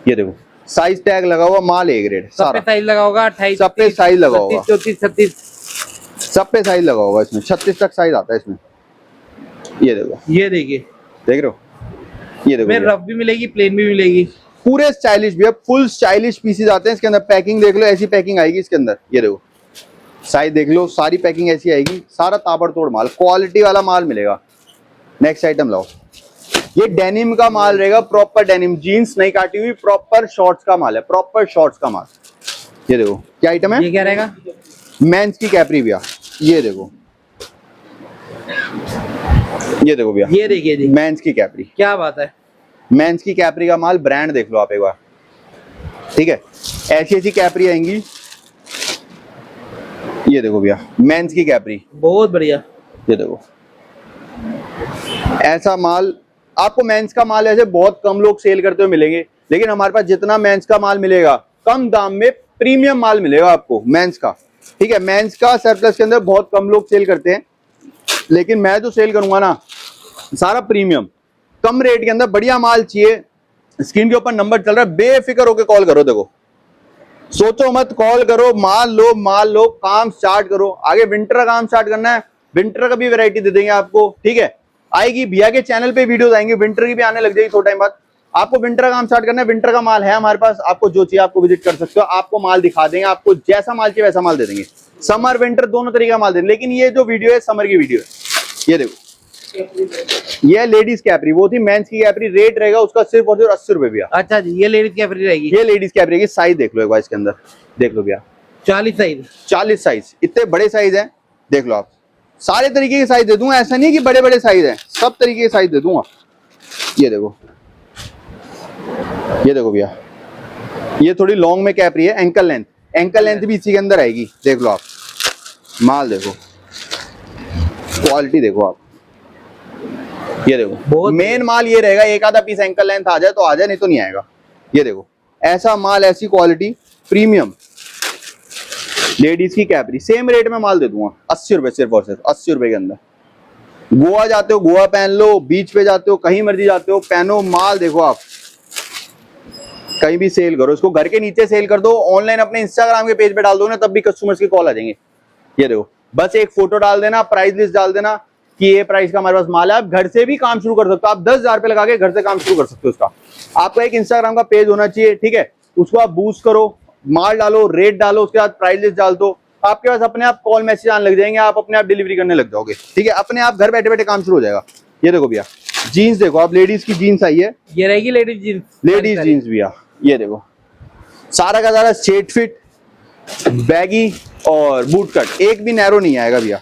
ये देखो साइज टैग लगा हुआ माल, ए ग्रेड सारा। साइज लगा होगा 28, सब पे साइज लगा होगा, 34, 36, सब पे साइज लगा होगा इसमें, 36 तक साइज आता है इसमें। ये देखो, ये देखिए, देख रहे हो, ये देखो में रफ भी मिलेगी, प्लेन भी मिलेगी, पूरे स्टाइलिश भैया, फुल स्टाइलिश पीसेज आते हैं इसके अंदर। पैकिंग देख लो, ऐसी पैकिंग आएगी इसके अंदर। ये देखो साइज देख लो, सारी पैकिंग ऐसी आएगी, सारा ताबड़तोड़ माल, क्वालिटी वाला माल मिलेगा। नेक्स्ट आइटम लाओ, ये डेनिम का माल रहेगा, प्रॉपर डेनिम, जीन्स नहीं काटी हुई, प्रॉपर शॉर्ट्स का माल है, प्रॉपर शॉर्ट्स का माल। ये देखो क्या आइटम है, ये क्या रहेगा, मेंस की कैपरी भैया। ये देखो, ये देखो भैया, ये देखिए मेंस की कैपरी, क्या बात है। मेंस की कैपरी का माल, ब्रांड देख लो आप एक बार, ठीक है। ऐसी ऐसी कैपरी आएंगी। ये देखो भैया, मेंस की कैपरी, बहुत बढ़िया। ये देखो ऐसा माल आपको, मेंस का माल ऐसे बहुत कम लोग सेल करते हुए मिलेंगे, लेकिन हमारे पास जितना मेंस का माल मिलेगा, कम दाम में प्रीमियम माल मिलेगा आपको मेंस का, ठीक है। मेंस का सरप्लस के अंदर बहुत कम लोग सेल करते हैं, लेकिन मैं जो सेल करूंगा ना, सारा प्रीमियम, कम रेट के अंदर बढ़िया माल चाहिए। स्क्रीन के ऊपर नंबर चल रहा है, बेफिक्र होकर कॉल करो। देखो सोचो मत, कॉल करो, माल लो, काम स्टार्ट करो। आगे विंटर का काम स्टार्ट करना है, विंटर का भी वैरायटी दे देंगे आपको, ठीक है। आएगी भैया के चैनल पे वीडियोस आएंगे, विंटर की भी आने लग जाएगी थोड़ा टाइम बाद। आपको विंटर का काम स्टार्ट करना है, विंटर का माल है हमारे पास, आपको जो चाहिए आपको विजिट कर सकते हो, आपको माल दिखा देंगे, आपको जैसा माल चाहिए वैसा माल दे देंगे। समर विंटर दोनों तरीके का माल देंगे, लेकिन ये जो वीडियो है समर की वीडियो है। ये देखो, ये लेडीज कैपरी, वो थी मेंस की कैपरी, रेट रहेगा उसका सिर्फ और सिर्फ 80 रुपए भैया। अच्छा जी, ये लेडीज कैपरी रहेगी, ये लेडीज कैपरी रहेगी। साइज देख लो एक बार इसके अंदर, देख लो भैया, 40 साइज, 40 साइज, इतने बड़े साइज है, देख लो आप। सारे तरीके के साइज दे दूंगा, ऐसा नहीं कि बड़े बड़े साइज हैं, सब तरीके के साइज दे दूंगा। ये देखो, ये देखो भैया, ये थोड़ी लॉन्ग में कैपरी है, एंकल लेंथ भी इसी के अंदर आएगी। देख लो आप, माल देखो, क्वालिटी देखो आप। ये देखो मेन माल ये रहेगा, एक आधा पीस एंकल लेंथ आ जाए तो आ जाए, नहीं तो नहीं आएगा। ये देखो ऐसा माल, ऐसी क्वालिटी, प्रीमियम लेडीज की कैपरी, सेम रेट में माल दे दूंगा, 80 रुपए, सिर्फ और सिर्फ 80 रुपए के अंदर। गोवा जाते हो गोवा पहन लो, बीच पे जाते हो, कहीं मर्जी जाते हो पहनो, माल देखो आप, कहीं भी सेल करो इसको, घर के नीचे सेल कर दो, ऑनलाइन अपने इंस्टाग्राम के पेज पे डाल दो ना, तब भी कस्टमर्स की कॉल आ जाएंगे। ये देखो, बस एक फोटो डाल देना, प्राइस लिस्ट डाल देना कि ये प्राइस का हमारे पास माल है, आप घर से भी काम शुरू कर सकते हो। आप 10,000 रुपए लगा के घर से काम शुरू कर सकते हो इसका। आपका एक इंस्टाग्राम का पेज होना चाहिए, ठीक है, उसको आप बूस्ट करो, माल डालो, रेट डालो, उसके बाद प्राइस लिस्ट डाल दो, आपके पास अपने आप कॉल मैसेज आने लग जाएंगे, आप अपने आप डिलीवरी करने लग जाओगे, ठीक है। अपने आप घर बैठे बैठे काम शुरू हो जाएगा। ये देखो भैया, जीन्स देखो आप, लेडीज की जीन्स आई है, ये रहेगी लेडीज जीन्स, लेडीज जीन्स भैया। ये देखो सारा का सारा स्ट्रेट फिट, बैगी और बूट कट, एक भी नैरो नहीं आएगा भैया।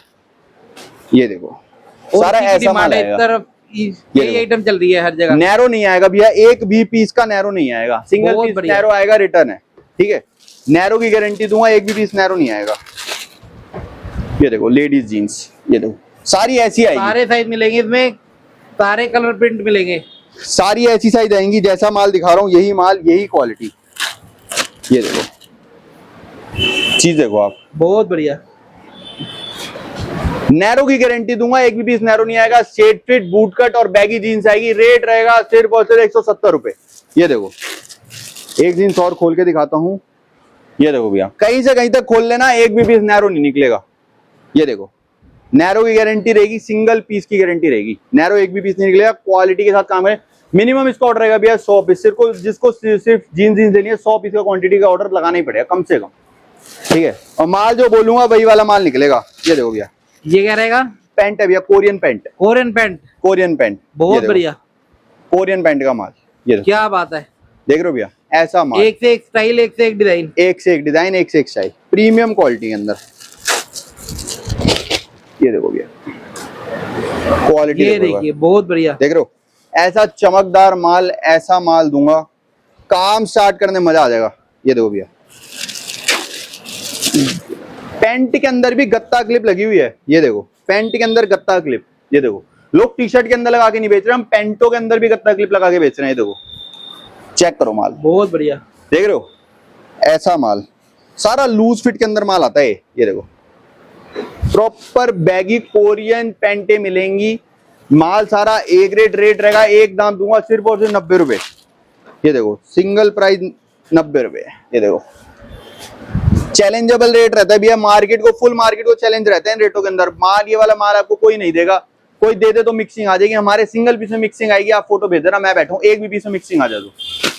ये देखो सारा ऐसा माल आएगा, यही आइटम चल रही है हर जगह, नैरो नहीं आएगा भैया, एक भी पीस का नैरो नहीं आएगा, सिंगल पीस नैरो आएगा, रिटर्न है, ठीक है। नैरो की गारंटी दूंगा, एक भी पीस नैरो नहीं आएगा। ये देखो लेडीज जीन्स, ये देखो सारी ऐसी आएगी, सारे साइज मिलेंगे इसमें, सारे कलर प्रिंट मिलेंगे, सारी ऐसी साइज आएंगी, जैसा माल दिखा रहा हूँ यही माल, यही क्वालिटी। ये देखो चीज देखो आप, बहुत बढ़िया। नैरो की गारंटी दूंगा, एक भी पीस नैरो नहीं आएगा। स्ट्रेट फिट बूट कट और बैगी जीन्स आएगी। रेट रहेगा सिर्फ और सिर्फ 170 रुपए। ये देखो, एक जीन्स और खोल के दिखाता हूं। ये देखो भैया, कहीं से कहीं तक खोल लेना, एक भी पीस नैरो नहीं निकलेगा। ये देखो, नैरो की गारंटी रहेगी, सिंगल पीस की गारंटी रहेगी। नैरो एक भी पीस नहीं निकलेगा। क्वालिटी के साथ काम है। मिनिमम इसका ऑर्डर रहेगा भैया 100 पीस। जिसको सिर्फ जीन्स लेनी है 100 पीस का क्वांटिटी का ऑर्डर लगाना ही पड़ेगा कम से कम, ठीक है। और माल जो बोलूंगा वही वाला माल निकलेगा। ये देखो भैया, ये क्या रहेगा? पैंट है भैया, Korean pant. Korean pant, Korean pant, बहुत बढ़िया। कोरियन पैंट का माल। ये देखो, क्या बात है, देख रहे हो भैया, ऐसा माल, एक से एक स्टाइल, एक से एक डिजाइन, एक से एक डिजाइन, एक से एक स्टाइल, प्रीमियम क्वालिटी के अंदर। ये देखो भैया, क्वालिटी ये देखिए, बहुत बढ़िया। देख रहे हो, ऐसा चमकदार माल, ऐसा माल दूंगा, काम स्टार्ट करने में मजा आ जाएगा। ये देखो भैया, पैंट के अंदर भी गत्ता क्लिप लगी हुई है। ये देखो, पैंट के अंदर गत्ता क्लिप। ये देखो, लोग टी शर्ट के अंदर लगा के नहीं बेच रहे, हम पैंटों के अंदर भी गत्ता क्लिप लगा के बेच रहे हैं। ये देखो, चेक करो माल, बहुत बढ़िया। देख रहे हो, ऐसा माल, सारा लूज फिट के अंदर माल आता है। ये देखो, प्रॉपर बैगी कोरियन पैंटे मिलेंगी। माल सारा ए ग्रेड। रेट रहेगा, एक दाम दूंगा सिर्फ और सिर्फ 90 रुपए। ये देखो, सिंगल प्राइस 90 रुपए। ये देखो, चैलेंजेबल रेट रहता है भैया। मार्केट को, फुल मार्केट को चैलेंज रहते हैं रेटों के अंदर। माल, ये वाला माल आपको कोई नहीं देगा। कोई दे दे तो मिक्सिंग आ जाएगी, हमारे सिंगल पीस में मिक्सिंग आएगी। आप फोटो भेज देना, मैं बैठा हूं, एक भी पीस में मिक्सिंग आ जाए तो।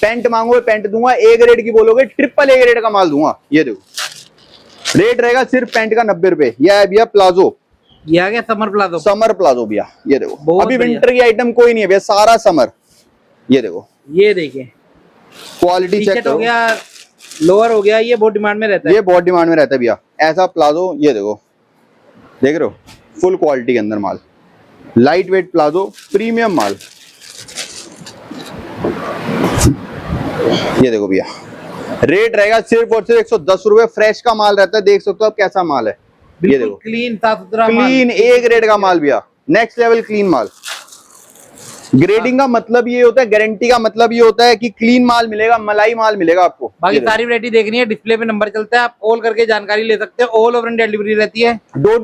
पैंट मांगोगे पैंट दूंगा, ए ग्रेड की बोलोगे ट्रिपल ए ग्रेड का माल दूंगा। ये देखो, रेट रहेगा सिर्फ पैंट का 90 रुपए। यह है भैया प्लाजो, ये आ गया समर प्लाजो। समर प्लाजो भैया। ये देखो, बहुत अभी बढ़िया। विंटर की आइटम कोई नहीं है भैया, सारा समर। ये देखो, ये देखिए, क्वालिटी चेक टी-शर्ट हो करो, गया, लोअर हो गया, ये बहुत डिमांड में रहता है। ये बहुत डिमांड में रहता है भैया, ऐसा प्लाजो। ये देखो, देख रहे हो, फुल क्वालिटी के अंदर माल, लाइट वेट प्लाजो, प्रीमियम माल। ये देखो भैया, रेट रहेगा सिर्फ और सिर्फ 110 रुपए। फ्रेश का माल रहता है, देख सकते हो आप कैसा माल है। ये बिल्कुल देखो, क्लीन, साफ सुथरा, क्लीन ए ग्रेड का माल भैया, नेक्स्ट लेवल क्लीन माल। ग्रेडिंग का मतलब ये होता है, गारंटी का मतलब ये होता है कि क्लीन माल मिलेगा, मलाई माल मिलेगा आपको। बाकी सारी वैरायटी देखनी है, डिस्प्ले पे नंबर चलता है, आप कॉल करके जानकारी ले सकते हैं। ऑल ओवर इंडिया डिलीवरी रहती है। डोर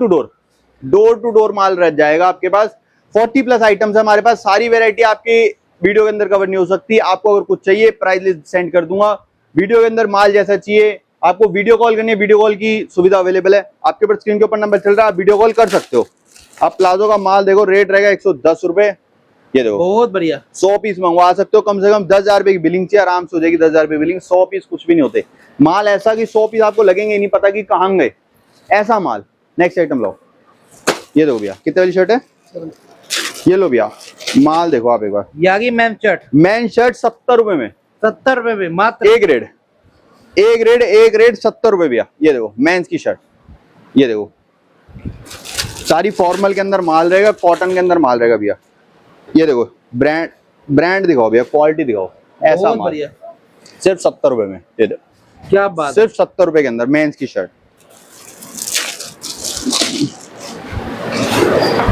टू डोर माल रह जाएगा आपके पास। 40 प्लस आइटम्स है हमारे पास। सारी वैरायटी आपकी वीडियो के अंदर कवर नहीं हो सकती। आपको अगर कुछ चाहिए, प्राइस लिस्ट सेंड कर दूंगा। वीडियो के अंदर माल जैसा चाहिए, आपको वीडियो कॉल करनी है, वीडियो कॉल की सुविधा अवेलेबल है। आपके ऊपर स्क्रीन के ऊपर नंबर चल रहा है, आप वीडियो कॉल कर सकते हो। आप प्लाजो का माल देखो, रेट रहेगा 110 रुपए। ये देखो, बहुत बढ़िया। 100 पीस मंगवा सकते हो, कम से कम 10,000 रुपए की बिलिंग चाहिए, आराम से हो जाएगी 10,000 रुपए बिलिंग। 100 पीस कुछ भी नहीं होते। माल ऐसा कि 100 पीस आपको लगेंगे नहीं पता कि कहाँ गए, ऐसा माल। नेक्स्ट आइटम लो, ये देखो भैया, कितने वाली शर्ट है? ये लो भैया, माल देखो आप एक बार। ये आ गई मैन शर्ट, मैन शर्ट 70 रुपए में, 70 रुपए में मात्र। A grade, A grade, A grade 70 रुपए भैया। ये देखो, मेंस की शर्ट। ये देखो, सारी फॉर्मल के अंदर माल रहेगा, कॉटन के अंदर माल रहेगा भैया। ये देखो, ब्रांड दिखाओ भैया, क्वालिटी दिखाओ, ऐसा बहुत माल बढ़िया। सिर्फ 70 रुपए में। ये देखो, क्या बात, सिर्फ 70 रुपए के अंदर मेंस की शर्ट।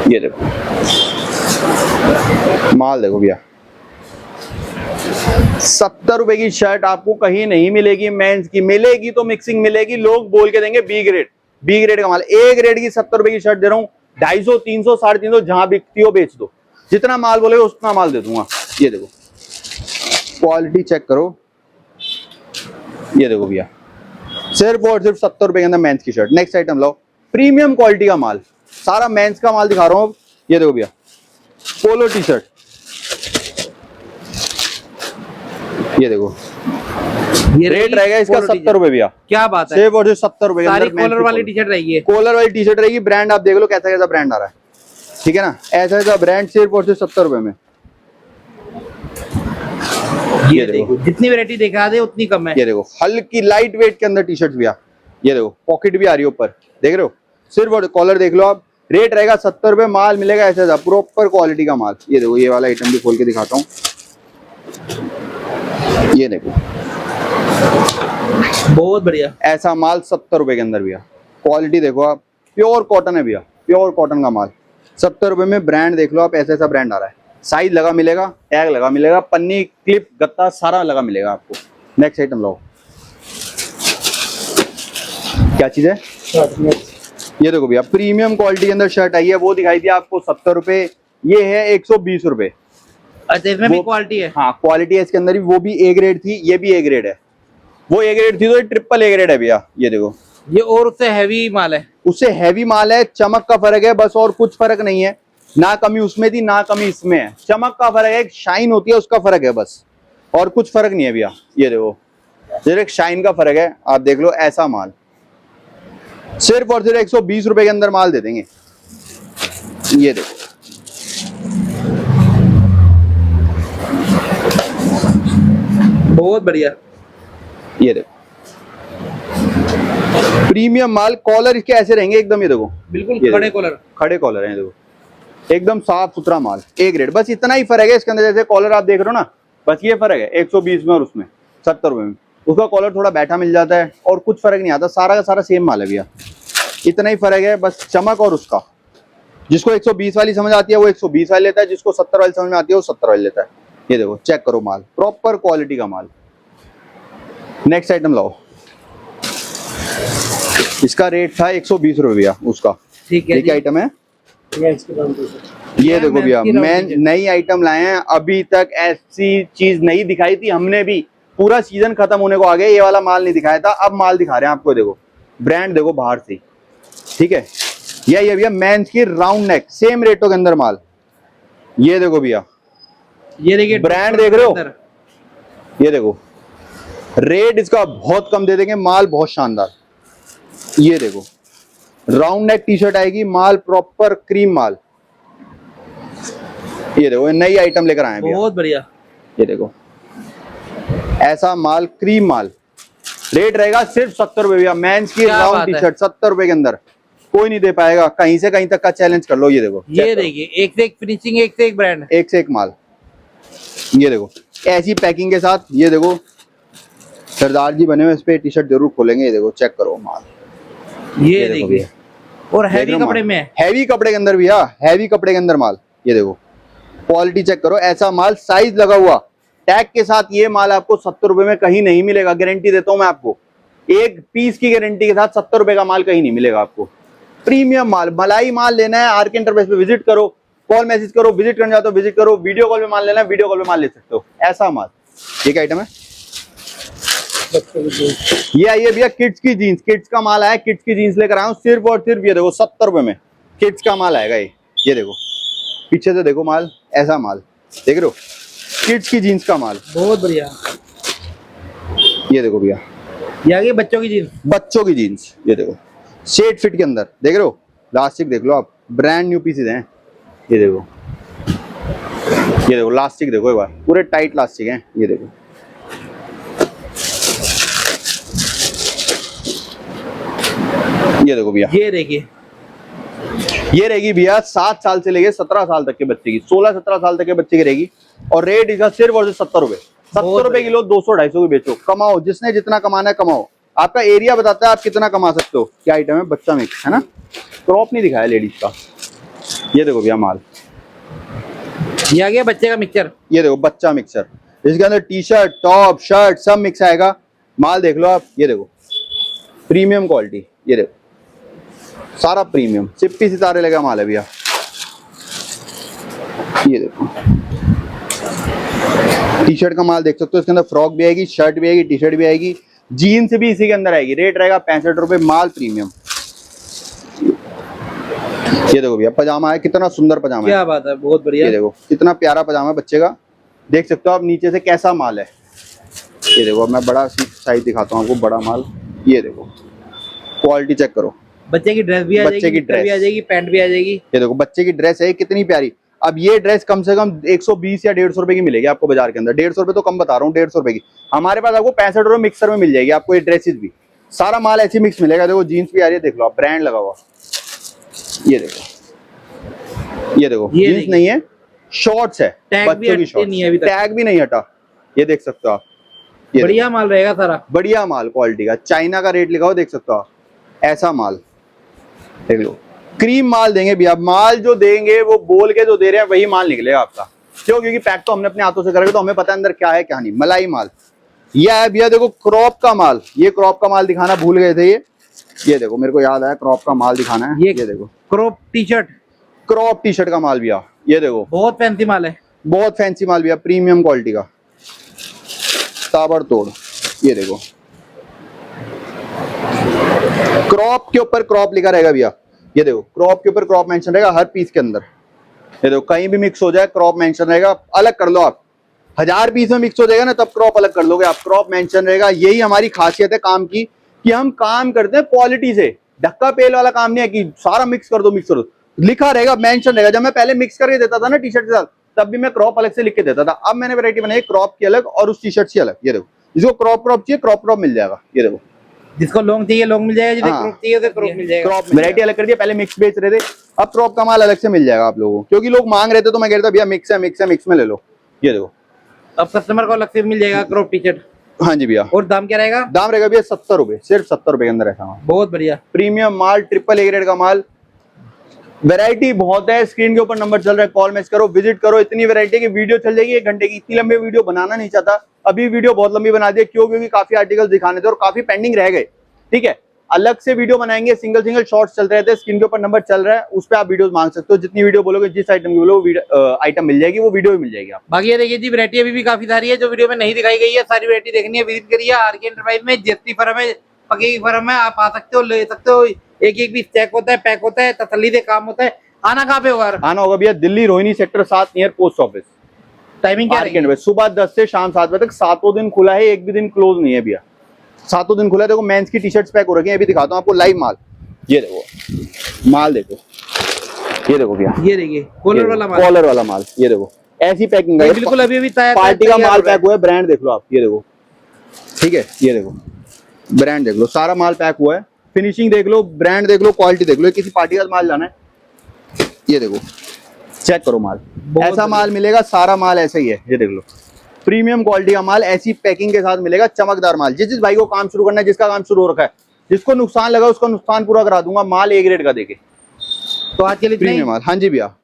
ये देखो, माल देखो भैया, 70 रुपए की शर्ट आपको कहीं नहीं मिलेगी। मेंस की मिलेगी तो मिक्सिंग मिलेगी, लोग बोल के देंगे बी ग्रेड। बी ग्रेड का माल, ए ग्रेड की 70 रुपए की शर्ट दे रहा हूँ। 250, 300, 350, जहां बिकती हो बेच दो। जितना माल बोलेगा उतना माल दे दूंगा। ये देखो, क्वालिटी चेक करो। ये देखो भैया, सिर्फ और सिर्फ 70 रुपए के अंदर मेंस की शर्ट। नेक्स्ट आइटम लो, प्रीमियम क्वालिटी का माल, सारा मेंस का माल दिखा रहा हूँ। ये देखो भैया, पोलो टी शर्ट। ये देखो, ये रेट रहेगा इसका 70 रुपए भैया। क्या बात है, सिर्फ और सिर्फ 70 रुपए के सारी अंदर कॉलर वाली टी शर्ट रहेगी। कॉलर वाली टी शर्ट रहेगी। ब्रांड आप देख लो कैसा कैसा ब्रांड आ रहा है, ठीक है ना, ऐसा ऐसा ब्रांड सिर्फ और सिर्फ 70 रुपए में। ये देखो, जितनी वैरायटी दिखा दे उतनी कम है। ये देखो, हल्की लाइट वेट के अंदर टी शर्ट भैया। ये देखो, पॉकेट भी आ रही है ऊपर, देख रहे हो, सिर्फ और कॉलर देख लो आप। रेट रहेगा 70 रुपए, माल मिलेगा ऐसा ऐसा प्रॉपर क्वालिटी का माल। ये देखो, ये वाला आइटम भी खोल के दिखाता हूँ। ये देखो, बहुत बढ़िया, ऐसा माल 70 रुपए के अंदर भैया। क्वालिटी देखो आप, प्योर कॉटन है भैया, प्योर कॉटन का माल 70 रुपए में। ब्रांड देख लो आप, ऐसा ऐसा ब्रांड आ रहा है। साइज लगा मिलेगा, टैग लगा मिलेगा, पन्नी, क्लिप, गत्ता सारा लगा मिलेगा आपको। नेक्स्ट आइटम लो, क्या चीज है? ये देखो भैया प्रीमियम क्वालिटी के अंदर शर्ट आई है, वो दिखाई थी आपको 70 रुपए, ये है 120 रुपए। अच्छा, इसमें भी क्वालिटी है? हाँ क्वालिटी है इसके अंदर भी, वो भी ए ग्रेड थी, ये भी ए ग्रेड है। वो ए ग्रेड थी तो ये ट्रिपल ए ग्रेड है भैया। ये देखो ये और उससे हैवी माल है? उससे हैवी माल है, चमक का फर्क है बस, और कुछ फर्क नहीं है। ना कमी उसमें थी ना कमी इसमें है, चमक का फर्क है, शाइन होती है उसका फर्क है बस, और कुछ फर्क नहीं है भैया। ये देखो सिर्फ शाइन का फर्क है, आप देख लो। ऐसा माल सिर्फ और सिर्फ 120 रुपए के अंदर माल दे देंगे। ये देखो बहुत बढ़िया। ये देखो प्रीमियम माल, कॉलर इसके ऐसे रहेंगे एकदम। ये देखो बिल्कुल ये खड़े देखो, कॉलर। खड़े कॉलर हैं देखो, एकदम साफ सुथरा माल, ए ग्रेड। बस इतना ही फर्क है इसके अंदर, जैसे कॉलर आप देख रहे हो ना, बस ये फर्क है 120 में और उसमें 70 रुपए में। उसका कॉलर थोड़ा बैठा मिल जाता है और कुछ फर्क नहीं आता, सारा का सारा सेम माल है भैया। इतना ही फर्क है बस चमक और उसका। जिसको 120 वाली समझ आती है वो 120 वाली लेता है, जिसको 70 वाली समझ में आती है वो 70 वाली लेता है। ये देखो चेक करो माल, प्रॉपर क्वालिटी का माल। नेक्स्ट आइटम लाओ। इसका रेट था 120 रुपए भैया उसका। ठीक है। ये क्या आइटम है? ये देखो भैया मैं नई आइटम लाए हैं, अभी तक ऐसी चीज नहीं दिखाई थी हमने भी। पूरा सीजन खत्म होने को आ गया, ये वाला माल नहीं दिखाया था, अब माल दिखा रहे हैं आपको। देखो ब्रांड देखो बाहर से, ठीक है। ये भैया मेंस की राउंड नेक, सेम रेटों के अंदर माल। ये देखो भैया, ये देखिए ब्रांड देख रहे हो? ये देखो रेट इसका बहुत कम दे देंगे, माल बहुत शानदार। ये देखो राउंड नेक टी शर्ट आएगी, माल प्रॉपर क्रीम माल। ये देखो ये नई आइटम लेकर आए हैं भैया, बहुत बढ़िया। ये देखो ऐसा माल, क्रीम माल। रेट रहेगा सिर्फ 70 रुपए भैया। मेंस की राउंड टी शर्ट 70 रुपए के अंदर, कोई नहीं दे पाएगा। कहीं से कहीं तक का चैलेंज कर लो। ये देखो ये देखिए एक से एक फिनिशिंग, एक से एक ब्रांड, एक से एक माल। ये देखो ऐसी पैकिंग के साथ। ये देखो सरदार जी बने हुए, इस पे टी शर्ट जरूर खोलेंगे। ये देखो चेक करो माल। ये देखिए और हैवी कपड़े में, हैवी कपड़े के अंदर भैया, हैवी कपड़े के अंदर माल। ये देखो क्वालिटी चेक करो, ऐसा माल साइज लगा हुआ टैग के साथ। ये माल आपको 70 रुपए में कहीं नहीं मिलेगा, गारंटी देता हूं मैं आपको। एक पीस की गारंटी के साथ 70 रुपए का माल कहीं नहीं मिलेगा आपको। प्रीमियम माल, मलाई माल लेना है, आर के एंटरप्राइज पे विजिट करो, कॉल मैसेज करो, विजिट करना चाहते हो विजिट करो, वीडियो कॉल पे माल लेना है वीडियो कॉल पे माल ले सकते हो। ऐसा माल। ये क्या आइटम है? ये आइए भैया किड्स की जीन्स, किड्स का माल आया, किड्स की जीन्स लेकर आया हूं सिर्फ और सिर्फ। ये देखो 70 रुपए में किड्स का माल आएगा। ये देखो पीछे से देखो माल, ऐसा माल देख रहे हो, किड्स की जीन्स का माल, बहुत बढ़िया। ये देखो भैया ये आगे बच्चों की जीन्स, बच्चों की जीन्स। ये देखो शेड फिट के अंदर, देख रहे हो, लास्टिक देख लो आप, ब्रांड न्यू पीसेज हैं। ये देखो, ये देखो लास्टिक देखो एक बार, पूरे टाइट लास्टिक हैं। ये देखो ये देखो भैया, ये देखिए ये रहेगी भैया 7 साल से लेके 17 साल तक के बच्चे की, 16-17 साल तक के बच्चे की रहेगी। और रेट इसका सिर्फ और सिर्फ 70 रुपए, 70 रुपए किलो, 200-250 की बेचो, कमाओ। जिसने जितना कमाना है कमाओ। आपका एरिया बताता है आप कितना कमा सकते हो। क्या आइटम है? बच्चा मिक्स है ना, क्रॉप नहीं दिखाया लेडीज का। ये देखो भैया माल, ये आ गया बच्चे का मिक्सचर। ये देखो बच्चा मिक्सर, इसके अंदर टी शर्ट, टॉप, शर्ट सब मिक्स आएगा। माल देख लो आप। ये देखो प्रीमियम क्वालिटी, ये देखो सारा प्रीमियम, चिप्पी सितारे लगा माल है भैया। ये देखो टी शर्ट का माल देख सकते हो, इसके अंदर फ्रॉक भी आएगी, शर्ट भी आएगी, टी शर्ट भी आएगी, जीन्स भी इसी के अंदर आएगी। रेट रहेगा 65 रुपए, माल प्रीमियम। ये देखो भैया पजामा है, कितना सुंदर पजामा है, क्या बात है, बहुत बढ़िया। ये देखो कितना प्यारा पजामा है बच्चे का, देख सकते हो आप नीचे से कैसा माल है। ये देखो मैं बड़ा साइज दिखाता हूँ आपको, बड़ा माल। ये देखो क्वालिटी चेक करो, बच्चे की ड्रेस भी आ बच्चे जाएगी, की ड्रेस भी आ जाएगी, पैंट भी आ जाएगी। ये देखो बच्चे की ड्रेस है कितनी प्यारी। अब ये ड्रेस कम से कम 120 या 150 रुपए की मिलेगी आपको बाजार के अंदर। 150 रुपए तो कम बता रहा हूँ, 150 रुपए की। हमारे पास आपको 65 रुपए मिक्सर में मिल जाएगी आपको ये ड्रेसेस भी। सारा माल ऐसी मिक्स मिलेगा। देखो जीन्स भी आ रही है, देख लो आप, ब्रांड लगा हुआ। ये देखो, ये देखो जीन्स नहीं है, शॉर्ट्स है, बच्चों की शॉर्ट्स, टैग भी नहीं हटा। ये देख सकते हो आप, बढ़िया माल रहेगा सारा, बढ़िया माल क्वालिटी का। चाइना का रेट लिखा हो, देख सकते हो आप, ऐसा माल देख लो। क्रीम माल देंगे भैया, माल जो देंगे वो बोल के जो दे रहे हैं वही माल निकलेगा आपका। क्यों? क्योंकि पैक तो हमने अपने हाथों से करेंगे तो हमें पता है अंदर क्या है क्या नहीं। मलाई माल। यह है भैया देखो क्रॉप का माल, ये क्रॉप का माल दिखाना भूल गए थे। ये देखो, मेरे को याद आया क्रॉप का माल दिखाना है। ये देखो crop T shirt, crop T shirt का माल भैया, ये देखो बहुत फैंसी माल है, बहुत फैंसी माल भैया, प्रीमियम क्वालिटी का, ताबड़तोड़। ये देखो क्रॉप के ऊपर क्रॉप लिखा रहेगा भैया। ये देखो क्रॉप के ऊपर क्रॉप मेंशन रहेगा हर पीस के अंदर। ये देखो कहीं भी मिक्स हो जाए क्रॉप मेंशन रहेगा, अलग कर लो आप। 1000 पीस में मिक्स हो जाएगा ना, तब क्रॉप अलग कर लोगे आप, क्रॉप मेंशन रहेगा। यही हमारी खासियत है काम की, कि हम काम करते हैं क्वालिटी से। धक्का पेल वाला काम नहीं है कि सारा मिक्स कर दो, लिखा रहेगा, मेंशन रहेगा। जब मैं पहले मिक्स करके देता था ना टी शर्ट के साथ, तब भी मैं क्रॉप अलग से लिख के देता था। अब मैंने वैरायटी बनाई क्रॉप की अलग और उस टी शर्ट की अलग। ये देखो जिसको क्रॉप चाहिए क्रॉप मिल जाएगा। ये देखो जिसको लॉन्ग चाहिए लॉन्ग मिल जाएगा, जिसको क्रॉप चाहिए उसे क्रॉप मिल जाएगा। क्रॉप वैरायटी अलग कर दिया, पहले मिक्स बेच रहे थे, अब क्रॉप का माल अलग से मिल जाएगा आप लोगों को, क्योंकि लोग मांग रहे थे तो मैं कह रहा था भैया मिक्स है मिक्स में ले लो। ये देखो अब कस्टमर को अलग से मिल जाएगा क्रॉप टी शर्ट। हाँ जी भैया। और दाम क्या रहेगा? दाम रहेगा भैया 70 रुपए, सिर्फ 70 रुपए के अंदर ऐसा माल। बहुत बढ़िया premium mall, triple A grade का माल, वैरायटी बहुत है। स्क्रीन के ऊपर नंबर चल रहा है, कॉल मैसेज करो, विजिट करो। इतनी वैरायटी की वीडियो चल जाएगी 1 घंटे की। इतनी लंबी वीडियो बनाना नहीं चाहता, अभी वीडियो बहुत लंबी बना दी, क्यों? क्योंकि काफी आर्टिकल दिखाने थे और काफी पेंडिंग रह गए। ठीक है, अलग से वीडियो बनाएंगे, सिंगल शॉर्ट्स चलते रहते हैं। स्क्रीन के ऊपर नंबर चल रहा है, उस पर आप वीडियो मांग सकते हो। जितनी वीडियो बोलोगे, जिस आइटम की बोलोगे आइटम मिल जाएगी, वो वीडियो भी मिल जाएगी आप। बाकी ये देखिए जी, वैरायटी अभी भी काफी सारी है जो वीडियो में नहीं दिखाई गई है। सारी वैरायटी देखनी है, विजिट करिए आरके एंटरप्राइज में। जीएसटी फर्म है, पक्की फर्म है, आप आ सकते हो, ले सकते हो। एक पीस चेक होता है, पैक होता है, तसल्ली से काम होता है। आना कहाँ पे होगा? आना होगा भैया Delhi Rohini sector 7 near post office. Timing क्या है? सुबह 10 से शाम 7 बजे तक, 7 दिन खुला है, एक भी दिन क्लोज नहीं है भैया, 7 दिन खुला है। देखो मेंस की टी शर्ट्स पैक हो रखी है, अभी दिखाता हूँ आपको लाइव माल। ये देखो माल, देखो ये देखो भैया, ये देखिए कॉलर वाला माल, कॉलर वाला माल। ये देखो ऐसी पैकिंग है, बिल्कुल अभी पार्टी का माल पैक हुआ है। ब्रांड देख लो आप, ये देखो, ठीक है, ये देखो ब्रांड देख लो, सारा माल पैक हुआ है। फिनिशिंग देख लो, ब्रांड देख लो, क्वालिटी देख लो। किसी पार्टी का माल जाना है, ये देखो चेक करो माल, ऐसा माल मिलेगा। सारा माल ऐसा ही है, ये देख लो, प्रीमियम क्वालिटी का माल, ऐसी पैकिंग के साथ मिलेगा, चमकदार माल। जिस भाई को काम शुरू करना है, जिसका काम शुरू हो रखा है, जिसको नुकसान लगा उसका नुकसान पूरा करा दूंगा। माल ए ग्रेड का देके। तो आज के लिए प्रीमियम माल। हाँ जी भैया।